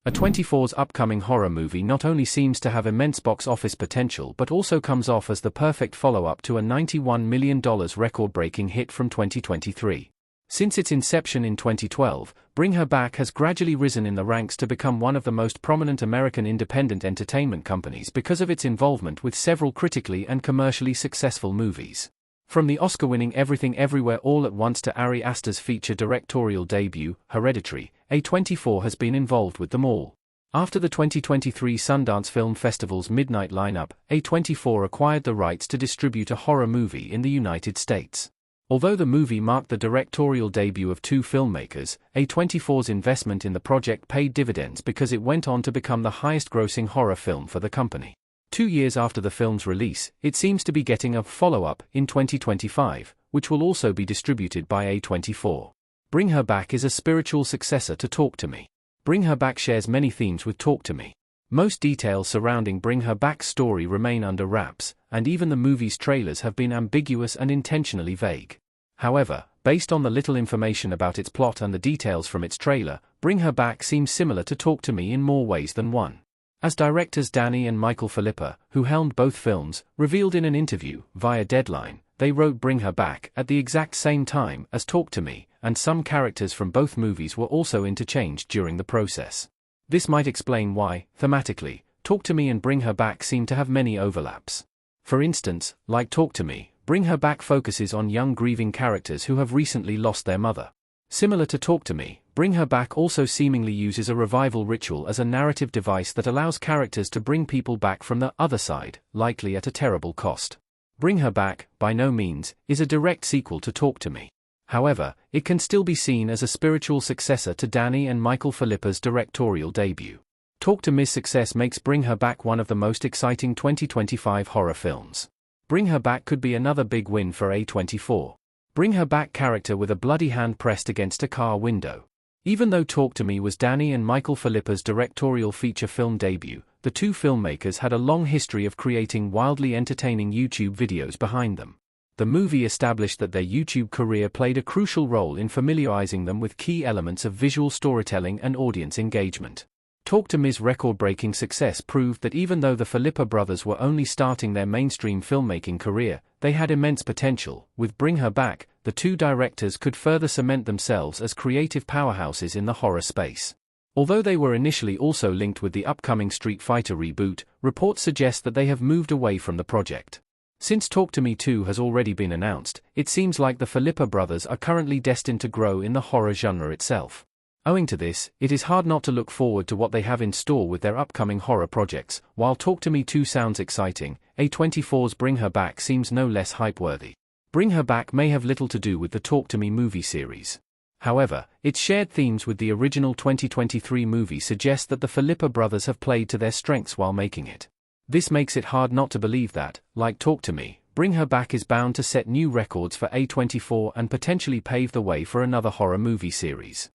A24's upcoming horror movie not only seems to have immense box office potential but also comes off as the perfect follow-up to a $91 million record-breaking hit from 2023. Since its inception in 2012, Bring Her Back has gradually risen in the ranks to become one of the most prominent American independent entertainment companies because of its involvement with several critically and commercially successful movies. From the Oscar-winning Everything Everywhere All at Once to Ari Aster's feature directorial debut, Hereditary, A24 has been involved with them all. After the 2023 Sundance Film Festival's midnight lineup, A24 acquired the rights to distribute a horror movie in the United States. Although the movie marked the directorial debut of two filmmakers, A24's investment in the project paid dividends because it went on to become the highest-grossing horror film for the company. 2 years after the film's release, it seems to be getting a follow-up in 2025, which will also be distributed by A24. Bring Her Back is a spiritual successor to Talk to Me. Bring Her Back shares many themes with Talk to Me. Most details surrounding Bring Her Back's story remain under wraps, and even the movie's trailers have been ambiguous and intentionally vague. However, based on the little information about its plot and the details from its trailer, Bring Her Back seems similar to Talk to Me in more ways than one. As directors Danny and Michael Philippa, who helmed both films, revealed in an interview via Deadline, they wrote Bring Her Back at the exact same time as Talk to Me, and some characters from both movies were also interchanged during the process. This might explain why, thematically, Talk to Me and Bring Her Back seem to have many overlaps. For instance, like Talk to Me, Bring Her Back focuses on young grieving characters who have recently lost their mother. Similar to Talk to Me, Bring Her Back also seemingly uses a revival ritual as a narrative device that allows characters to bring people back from the other side, likely at a terrible cost. Bring Her Back, by no means, is a direct sequel to Talk to Me. However, it can still be seen as a spiritual successor to Danny and Michael Philippa's directorial debut. Talk to Me's success makes Bring Her Back one of the most exciting 2025 horror films. Bring Her Back could be another big win for A24. Bring Her Back character with a bloody hand pressed against a car window. Even though Talk to Me was Danny and Michael Philippa's directorial feature film debut, the two filmmakers had a long history of creating wildly entertaining YouTube videos behind them. The movie established that their YouTube career played a crucial role in familiarizing them with key elements of visual storytelling and audience engagement. Talk to Me's record-breaking success proved that even though the Philippa brothers were only starting their mainstream filmmaking career, they had immense potential. With Bring Her Back, the two directors could further cement themselves as creative powerhouses in the horror space. Although they were initially also linked with the upcoming Street Fighter reboot, reports suggest that they have moved away from the project. Since Talk to Me 2 has already been announced, it seems like the Philippa brothers are currently destined to grow in the horror genre itself. Owing to this, it is hard not to look forward to what they have in store with their upcoming horror projects. While Talk to Me 2 sounds exciting, A24's Bring Her Back seems no less hype-worthy. Bring Her Back may have little to do with the Talk to Me movie series. However, its shared themes with the original 2023 movie suggest that the Philippa brothers have played to their strengths while making it. This makes it hard not to believe that, like Talk to Me, Bring Her Back is bound to set new records for A24 and potentially pave the way for another horror movie series.